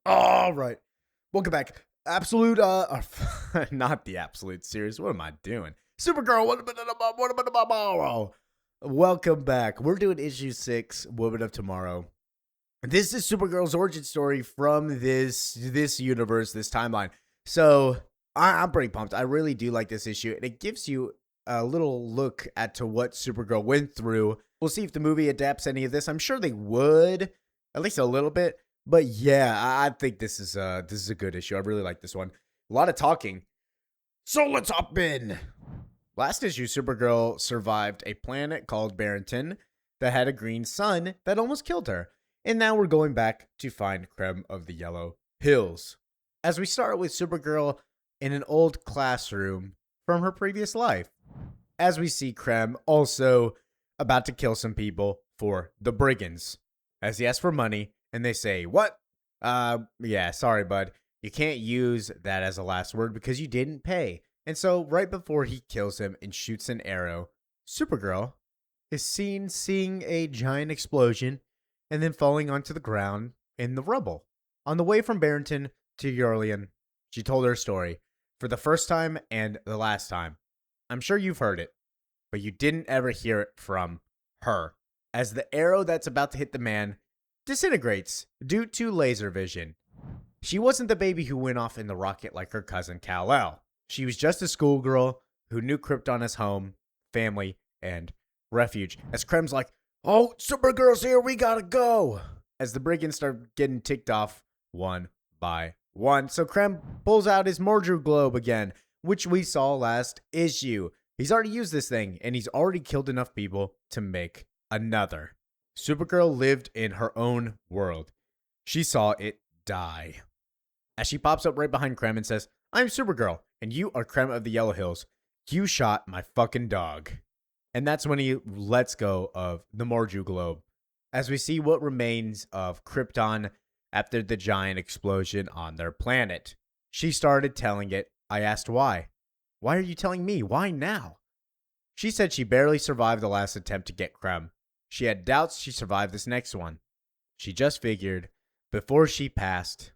All right. Welcome back. Absolute, not the absolute series. What am I doing? Supergirl, what about tomorrow? Welcome back. We're doing issue 6, Woman of Tomorrow. This is Supergirl's origin story from this universe, this timeline. So I'm pretty pumped. I really do like this issue, and it gives you a little look at to what Supergirl went through. We'll see if the movie adapts any of this. I'm sure they would, at least a little bit. But yeah, I think this is a good issue. I really like this one. A lot of talking. So let's hop in. Last issue, Supergirl survived a planet called Barrington that had a green sun that almost killed her. And now we're going back to find Creme of the Yellow Hills. As we start with Supergirl in an old classroom from her previous life. As we see Creme also about to kill some people for the brigands. As he asks for money, and they say, "What? Yeah, sorry, bud. You can't use that as a last word because you didn't pay." And so, right before he kills him and shoots an arrow, Supergirl is seen seeing a giant explosion and then falling onto the ground in the rubble. On the way from Barrington to Eurelian, she told her story for the first time and the last time. I'm sure you've heard it, but you didn't ever hear it from her. As the arrow that's about to hit the man disintegrates due to laser vision. She wasn't the baby who went off in the rocket like her cousin Kal-El. She was just a schoolgirl who knew Krypton as home, family, and refuge. As Krem's like, "Oh, Supergirl's here, we gotta go!" As the brigands start getting ticked off one by one. So Krem pulls out his Mordru globe again, which we saw last issue. He's already used this thing, and he's already killed enough people to make another. Supergirl lived in her own world. She saw it die. As she pops up right behind Krem and says, "I'm Supergirl, and you are Krem of the Yellow Hills. You shot my fucking dog." And that's when he lets go of the Mordru globe. As we see what remains of Krypton after the giant explosion on their planet. She started telling it. I asked why. "Why are you telling me? Why now?" She said she barely survived the last attempt to get Krem. She had doubts she survived this next one. She just figured, before she passed,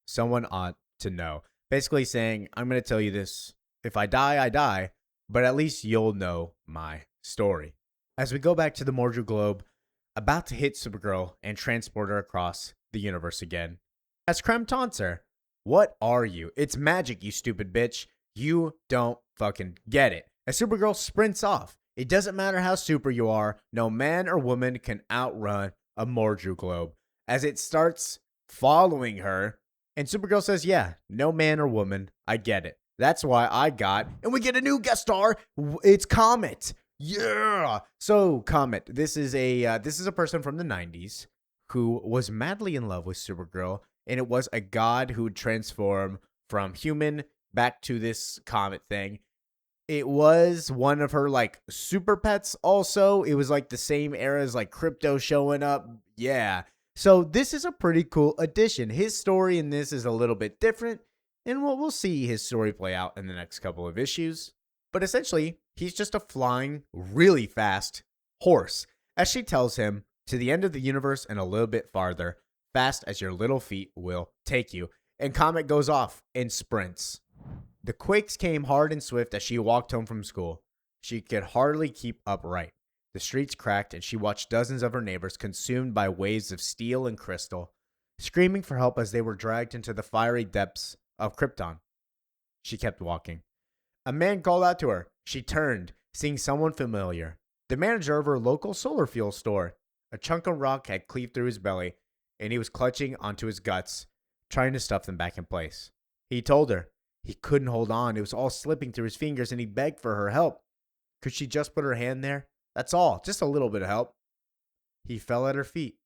someone ought to know. Basically saying, I'm going to tell you this. If I die, I die, but at least you'll know my story. As we go back to the Mordru globe, about to hit Supergirl and transport her across the universe again. As Krem taunts her, "What are you? It's magic, you stupid bitch. You don't fucking get it." As Supergirl sprints off, it doesn't matter how super you are, no man or woman can outrun a Mordru globe. As it starts following her, and Supergirl says, "Yeah, no man or woman, I get it. That's why I got," and we get a new guest star. It's Comet. Yeah. So Comet, this is a person from the 90s who was madly in love with Supergirl, and it was a god who would transform from human back to this comet thing. It was one of her like super pets also. It was like the same era as like Crypto showing up. Yeah. So this is a pretty cool addition. His story in this is a little bit different, and we'll see his story play out in the next couple of issues. But essentially, he's just a flying, really fast horse, as she tells him, to the end of the universe and a little bit farther, fast as your little feet will take you. And Comet goes off and sprints. The quakes came hard and swift as she walked home from school. She could hardly keep upright. The streets cracked, and she watched dozens of her neighbors consumed by waves of steel and crystal, screaming for help as they were dragged into the fiery depths of Krypton. She kept walking. A man called out to her. She turned, seeing someone familiar. The manager of her local solar fuel store. A chunk of rock had cleaved through his belly, and he was clutching onto his guts, trying to stuff them back in place. He told her he couldn't hold on. It was all slipping through his fingers, and he begged for her help. Could she just put her hand there? That's all. Just a little bit of help. He fell at her feet,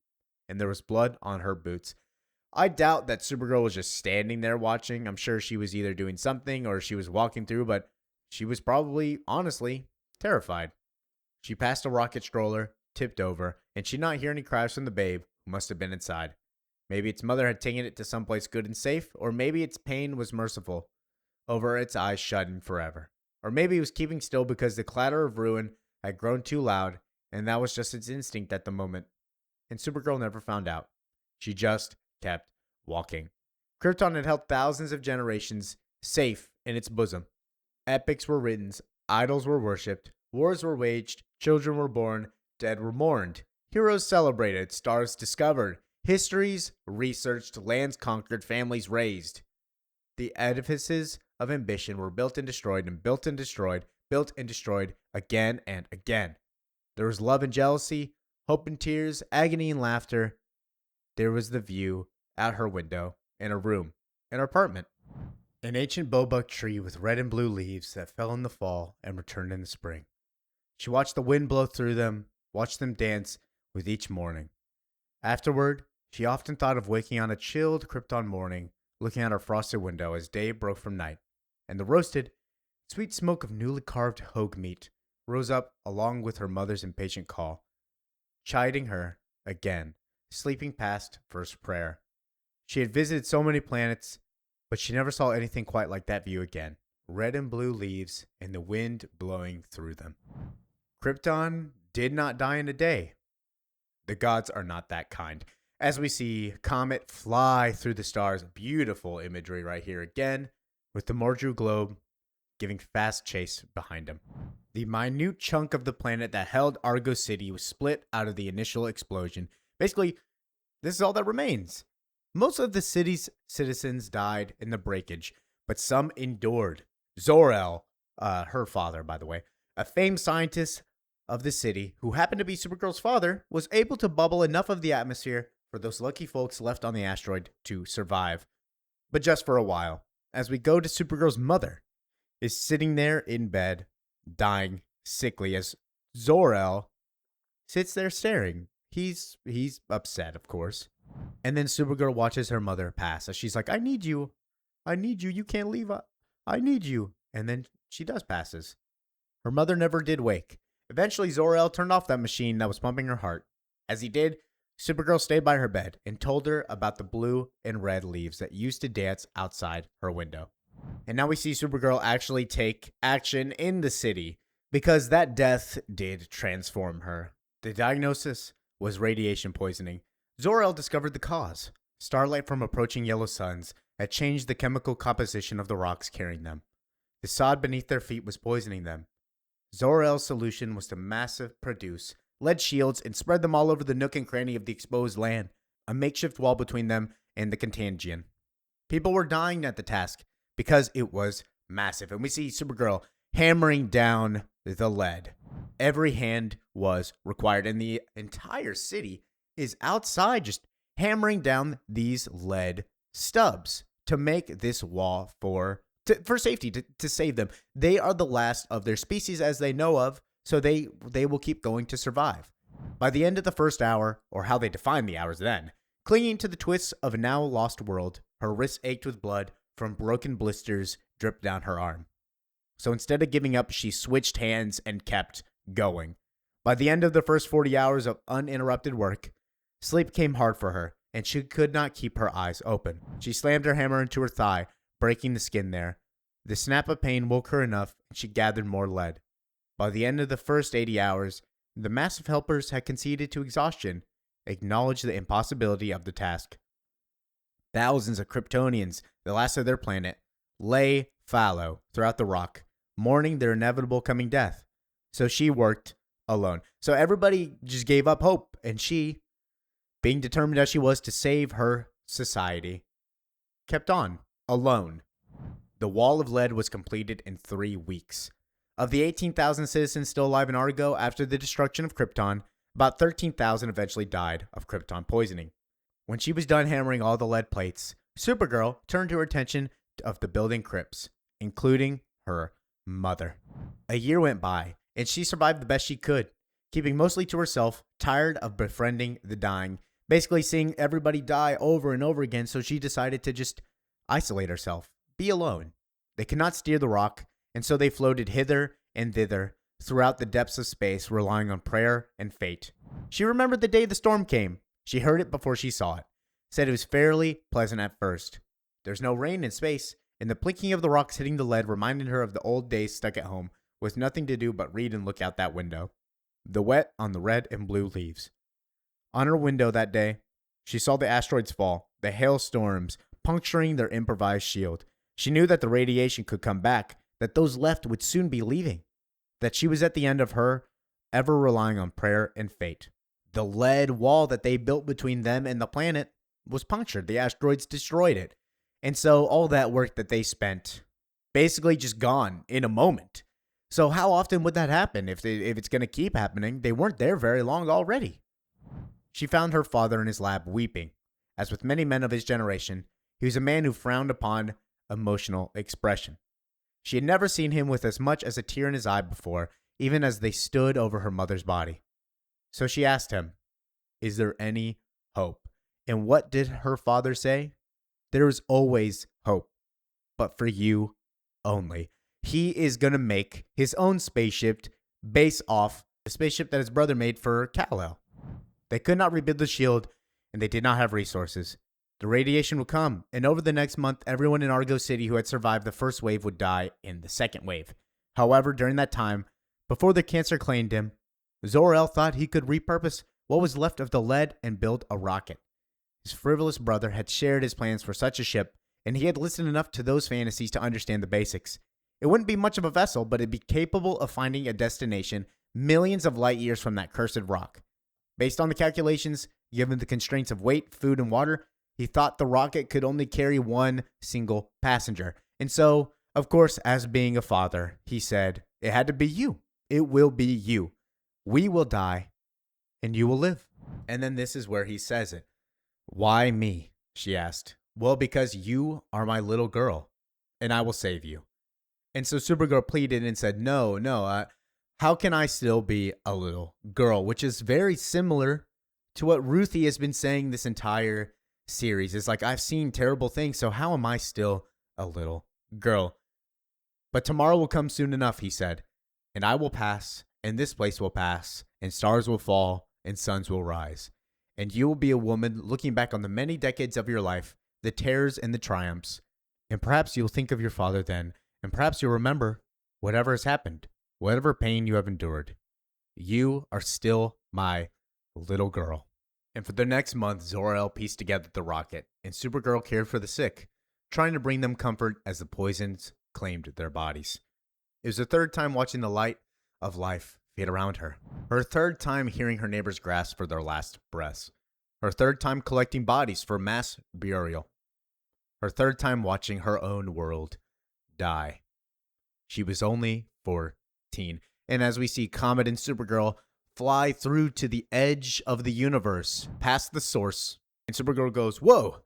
and there was blood on her boots. I doubt that Supergirl was just standing there watching. I'm sure she was either doing something or she was walking through, but she was probably, honestly, terrified. She passed a rocket stroller, tipped over, and she did not hear any cries from the babe who must have been inside. Maybe its mother had taken it to someplace good and safe, or maybe its pain was merciful over its eyes shutting forever. Or maybe it was keeping still because the clatter of ruin had grown too loud, and that was just its instinct at the moment. And Supergirl never found out. She just kept walking. Krypton had held thousands of generations safe in its bosom. Epics were written, idols were worshipped, wars were waged, children were born, dead were mourned, heroes celebrated, stars discovered, histories researched, lands conquered, families raised. The edifices of ambition were built and destroyed, and built and destroyed, built and destroyed again and again. There was love and jealousy, hope and tears, agony and laughter. There was the view out her window in a room, in her apartment. An ancient bobuck tree with red and blue leaves that fell in the fall and returned in the spring. She watched the wind blow through them, watched them dance with each morning. Afterward, she often thought of waking on a chilled Krypton morning, looking out her frosted window as day broke from night, and the roasted, sweet smoke of newly carved hogue meat rose up along with her mother's impatient call, chiding her again, sleeping past first prayer. She had visited so many planets, but she never saw anything quite like that view again. Red and blue leaves and the wind blowing through them. Krypton did not die in a day. The gods are not that kind. As we see Comet fly through the stars, beautiful imagery right here again, with the Mordru globe giving fast chase behind him. The minute chunk of the planet that held Argo City was split out of the initial explosion. Basically, this is all that remains. Most of the city's citizens died in the breakage, but some endured. Zor-El, her father, by the way, a famed scientist of the city who happened to be Supergirl's father, was able to bubble enough of the atmosphere for those lucky folks left on the asteroid to survive. But just for a while, as we go to Supergirl's mother, is sitting there in bed, dying sickly as Zor-El sits there staring. He's upset, of course. And then Supergirl watches her mother pass as she's like, I need you. You can't leave. I need you. And then she does passes. Her mother never did wake. Eventually, Zor-El turned off that machine that was pumping her heart. As he did, Supergirl stayed by her bed and told her about the blue and red leaves that used to dance outside her window. And now we see Supergirl actually take action in the city because that death did transform her. The diagnosis was radiation poisoning. Zor-El discovered the cause. Starlight from approaching yellow suns had changed the chemical composition of the rocks carrying them. The sod beneath their feet was poisoning them. Zor-El's solution was to massive produce lead shields and spread them all over the nook and cranny of the exposed land, a makeshift wall between them and the contagion. People were dying at the task because it was massive, and we see Supergirl hammering down the lead. Every hand was required, and the entire city is outside just hammering down these lead stubs to make this wall for safety, to save them. They are the last of their species as they know of, so they will keep going to survive. By the end of the first hour, or how they define the hours then, clinging to the twists of a now lost world, her wrists ached with blood from broken blisters dripped down her arm. So instead of giving up, she switched hands and kept going. By the end of the first 40 hours of uninterrupted work, sleep came hard for her, and she could not keep her eyes open. She slammed her hammer into her thigh, breaking the skin there. The snap of pain woke her enough, and she gathered more lead. By the end of the first 80 hours, the massive helpers had conceded to exhaustion, acknowledged the impossibility of the task. Thousands of Kryptonians, the last of their planet, lay fallow throughout the rock, mourning their inevitable coming death. So she worked alone. So everybody just gave up hope, and she, being determined as she was to save her society, kept on, alone. The wall of lead was completed in 3 weeks. Of the 18,000 citizens still alive in Argo after the destruction of Krypton, about 13,000 eventually died of Krypton poisoning. When she was done hammering all the lead plates, Supergirl turned her attention of the building crypts, including her mother. A year went by, and she survived the best she could, keeping mostly to herself, tired of befriending the dying, basically seeing everybody die over and over again, so she decided to just isolate herself, be alone. They could not steer the rock, and so they floated hither and thither throughout the depths of space, relying on prayer and fate. She remembered the day the storm came. She heard it before she saw it. Said it was fairly pleasant at first. There's no rain in space, and the plinking of the rocks hitting the lead reminded her of the old days stuck at home, with nothing to do but read and look out that window. The wet on the red and blue leaves. On her window that day, she saw the asteroids fall, the hailstorms puncturing their improvised shield. She knew that the radiation could come back, that those left would soon be leaving, that she was at the end of her, ever relying on prayer and fate. The lead wall that they built between them and the planet was punctured. The asteroids destroyed it. And so all that work that they spent basically just gone in a moment. So how often would that happen if it's going to keep happening? They weren't there very long already. She found her father in his lab weeping. As with many men of his generation, he was a man who frowned upon emotional expression. She had never seen him with as much as a tear in his eye before, even as they stood over her mother's body. So she asked him, "Is there any hope?" And what did her father say? "There is always hope, but for you only." He is going to make his own spaceship based off the spaceship that his brother made for Kal-El. They could not rebuild the shield, and they did not have resources. The radiation would come, and over the next month, everyone in Argo City who had survived the first wave would die in the second wave. However, during that time, before the cancer claimed him, Zor-El thought he could repurpose what was left of the lead and build a rocket. His frivolous brother had shared his plans for such a ship, and he had listened enough to those fantasies to understand the basics. It wouldn't be much of a vessel, but it'd be capable of finding a destination millions of light years from that cursed rock. Based on the calculations, given the constraints of weight, food, and water, he thought the rocket could only carry one single passenger. And so, of course, as being a father, he said, "It had to be you. It will be you. We will die, and you will live." And then this is where he says it. "Why me?" she asked. "Well, because you are my little girl, and I will save you." And so Supergirl pleaded and said, no, how can I still be a little girl? Which is very similar to what Ruthie has been saying this entire series. It's like, I've seen terrible things, so how am I still a little girl? "But tomorrow will come soon enough," he said, "and I will pass, and this place will pass, and stars will fall, and suns will rise. And you will be a woman looking back on the many decades of your life, the terrors and the triumphs. And perhaps you'll think of your father then, and perhaps you'll remember whatever has happened, whatever pain you have endured. You are still my little girl." And for the next month, Zor-El pieced together the rocket, and Supergirl cared for the sick, trying to bring them comfort as the poisons claimed their bodies. It was the third time watching the light of life fade around her. Her third time hearing her neighbors gasp for their last breaths. Her third time collecting bodies for mass burial. Her third time watching her own world die. She was only 14. And as we see Comet and Supergirl fly through to the edge of the universe, past the source, and Supergirl goes, "Whoa,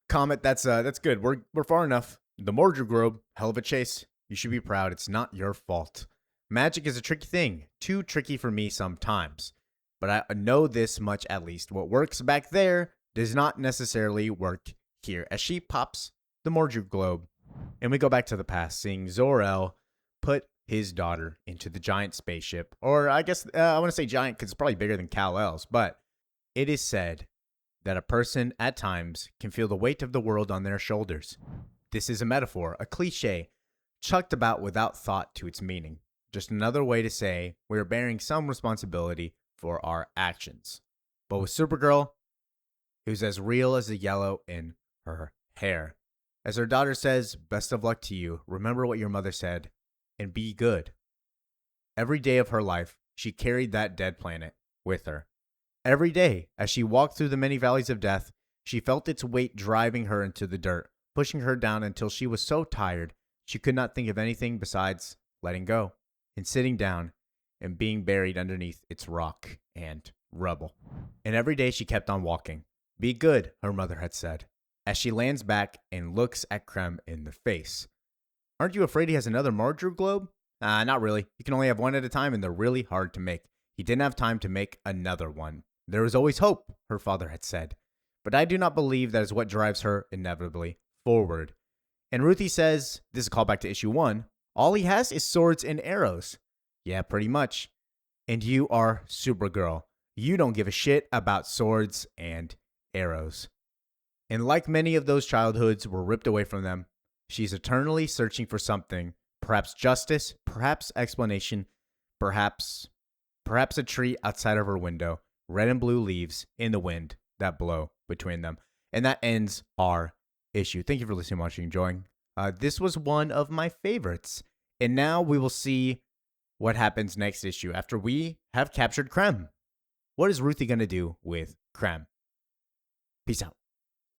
Comet, that's good. We're far enough. The Mordru Grove, hell of a chase. You should be proud. It's not your fault. Magic is a tricky thing, too tricky for me sometimes. But I know this much at least. What works back there does not necessarily work here." As she pops the Mordru globe, and we go back to the past, seeing Zor-El put his daughter into the giant spaceship. Or I guess I want to say giant because it's probably bigger than Kal-El's. But it is said that a person at times can feel the weight of the world on their shoulders. This is a metaphor, a cliche, chucked about without thought to its meaning. Just another way to say we are bearing some responsibility for our actions. But with Supergirl, it was as real as the yellow in her hair. As her daughter says, "Best of luck to you. Remember what your mother said, and be good." Every day of her life, she carried that dead planet with her. Every day, as she walked through the many valleys of death, she felt its weight driving her into the dirt, pushing her down until she was so tired she could not think of anything besides letting go and sitting down and being buried underneath its rock and rubble. And every day she kept on walking. "Be good," her mother had said, as she lands back and looks at Krem in the face. "Aren't you afraid he has another Mordru globe?" Not really. You can only have one at a time, and they're really hard to make. He didn't have time to make another one. "There is always hope," her father had said. But I do not believe that is what drives her inevitably forward. And Ruthie says, this is a callback to issue 1, all he has is swords and arrows. Yeah, pretty much. And you are Supergirl. You don't give a shit about swords and arrows. And like many of those childhoods were ripped away from them, she's eternally searching for something, perhaps justice, perhaps explanation, perhaps a tree outside of her window, red and blue leaves in the wind that blow between them. And that ends our issue. Thank you for listening, watching, enjoying. This was one of my favorites. And now we will see what happens next issue after we have captured Krem. What is Ruthie going to do with Krem? Peace out.